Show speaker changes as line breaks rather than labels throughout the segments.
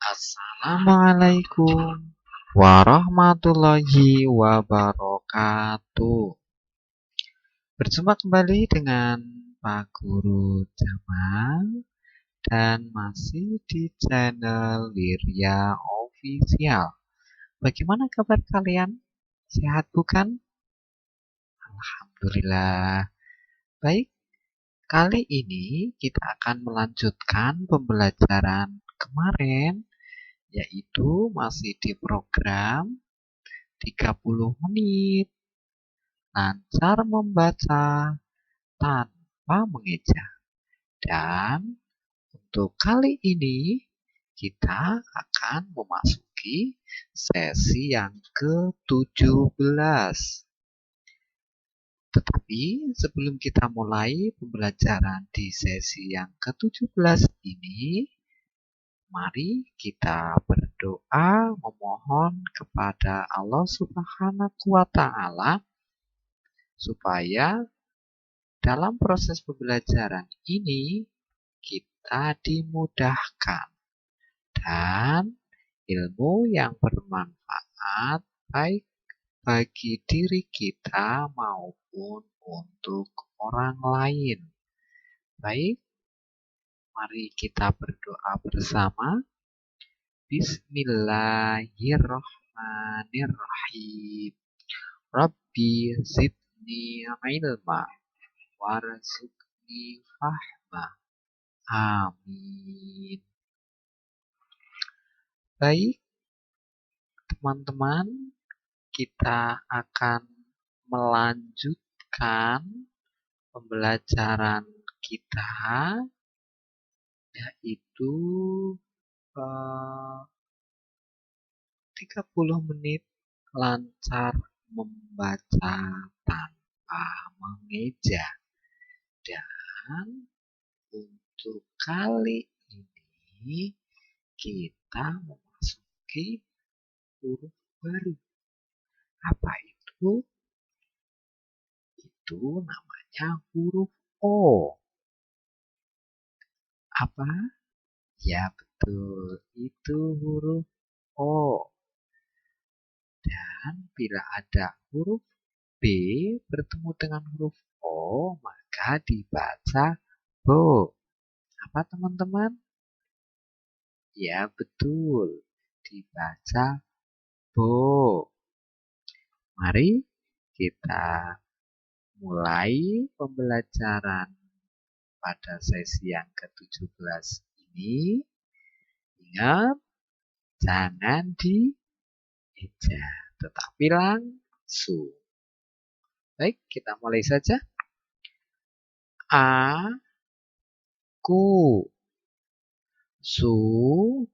Assalamualaikum warahmatullahi wabarakatuh. Berjumpa kembali dengan Pak Guru Jamal dan masih di channel Wirya Official. Bagaimana kabar kalian? Sehat bukan? Alhamdulillah. Baik, kali ini kita akan melanjutkan pembelajaran kemarin, yaitu masih di program 30 menit lancar membaca tanpa mengeja. Dan untuk kali ini kita akan memasuki sesi yang ke-17. Tetapi sebelum kita mulai pembelajaran di sesi yang ke-17 ini, mari kita berdoa memohon kepada Allah Subhanahu wa Ta'ala supaya dalam proses pembelajaran ini kita dimudahkan dan ilmu yang bermanfaat baik bagi diri kita maupun untuk orang lain. Baik, mari kita berdoa bersama. Bismillahirrahmanirrahim. Rabbi zidni ilma warzuqni fahma. Amin. Baik, teman-teman, kita akan melanjutkan pembelajaran kita, yaitu 30 menit lancar membaca tanpa mengeja. Dan untuk kali ini kita memasuki huruf baru. Apa itu? Itu namanya huruf O. Apa? Ya betul, itu huruf O. Dan bila ada huruf B bertemu dengan huruf O, maka dibaca Bo. Apa teman-teman? Ya betul, dibaca Bo. Mari kita mulai pembelajaran pada sesi yang ke-17 ini. Ingat, jangan dieja, tetapi langsung. Baik, kita mulai saja. Aku suka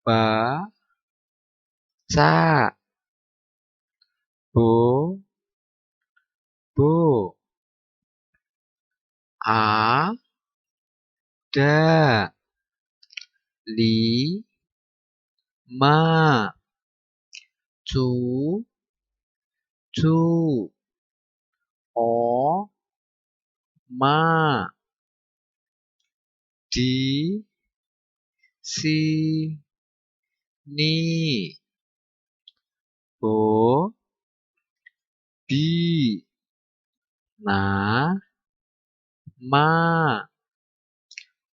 baca buku. Ada 5 cucu oma di sini. Bobi, nama,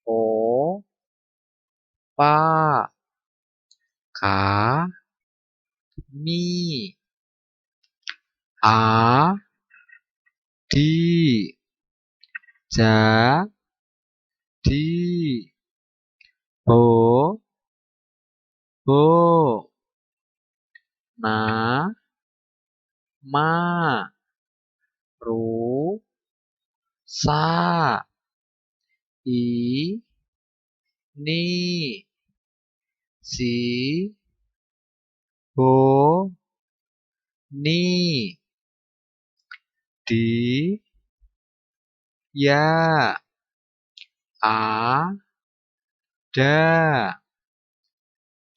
opa, kami, adik, jadi, bobo, nama, rusak, ini, si, ni, di, ya, ada,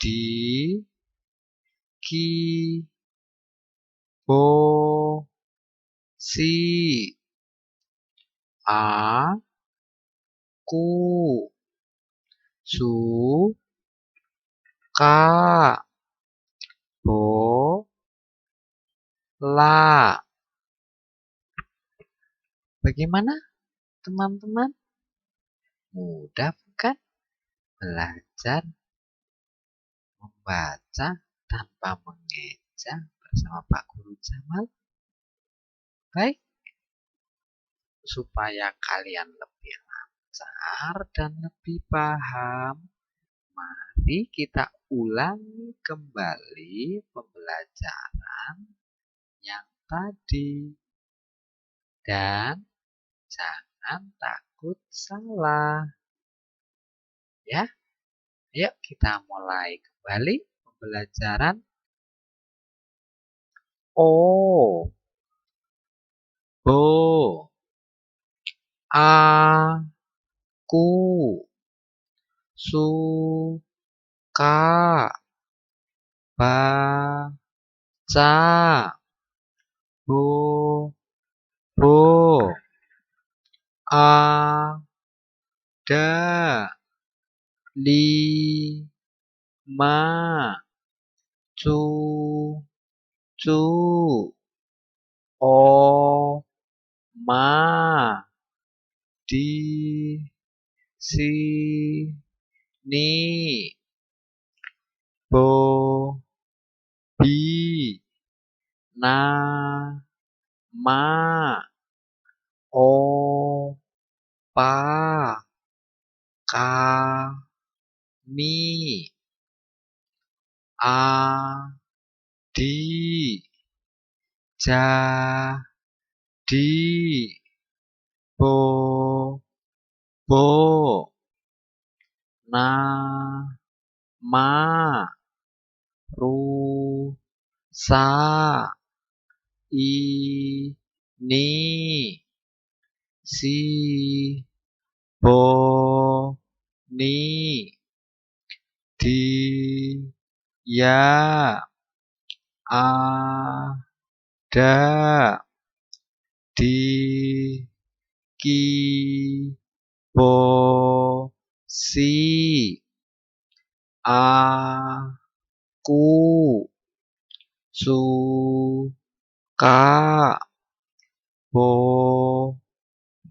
di, ki, bo, si, aku, Su, ka, bo, la. Bagaimana teman-teman? Mudah bukan? Belajar membaca tanpa mengeja bersama Pak Guru Jamal. Baik, supaya kalian lebih lancar dan lebih paham, mari kita ulangi kembali pembelajaran yang tadi. Dan jangan takut salah. Ya, ayo kita mulai kembali pembelajaran. O, bo, a, ku, su, ka, ba, ca, bo, bo, a, da, li, ma, cu, cu, o, ma, di, si, ni, bo, bi, na, ma, o, pa, ka, mi, a, di, ja, di, bo, bo, na, ma, ru, sa, i, ni, si, bo, ni, di, ya, a, da, di, ki, bo, si, a, ku, su, ka, bo,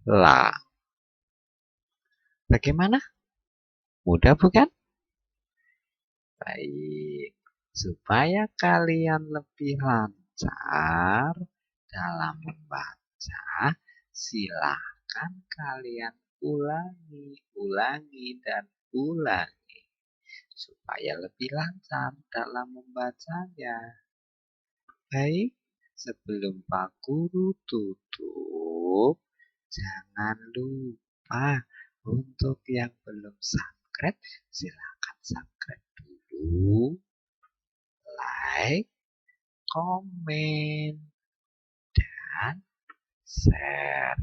la. Bagaimana? Mudah bukan? Baik, supaya kalian lebih lancar dalam membaca, silakan kalian ulangi, dan ulangi supaya lebih lancar dalam membacanya. Baik, sebelum Pak Guru tutup, jangan lupa untuk yang belum subscribe, silakan subscribe dulu, like, komen, dan share.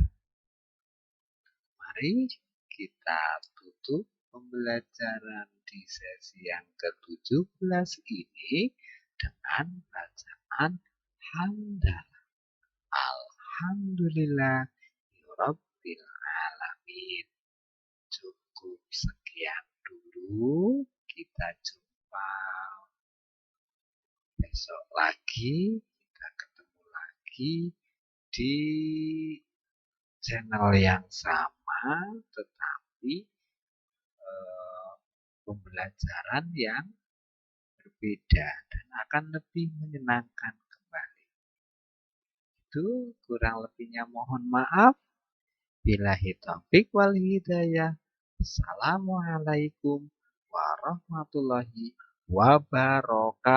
Mari kita tutup pembelajaran di sesi yang ke-17 ini dengan bacaan hamdalah. Alhamdulillah Rabbil Alamin. Cukup sekian dulu. Kita jumpa besok lagi. Kita ketemu lagi di channel yang sama, tetapi pembelajaran yang berbeda dan akan lebih menyenangkan kembali. Itu kurang lebihnya mohon maaf. Billahi taufik wal hidayah. Assalamualaikum warahmatullahi wabarakatuh.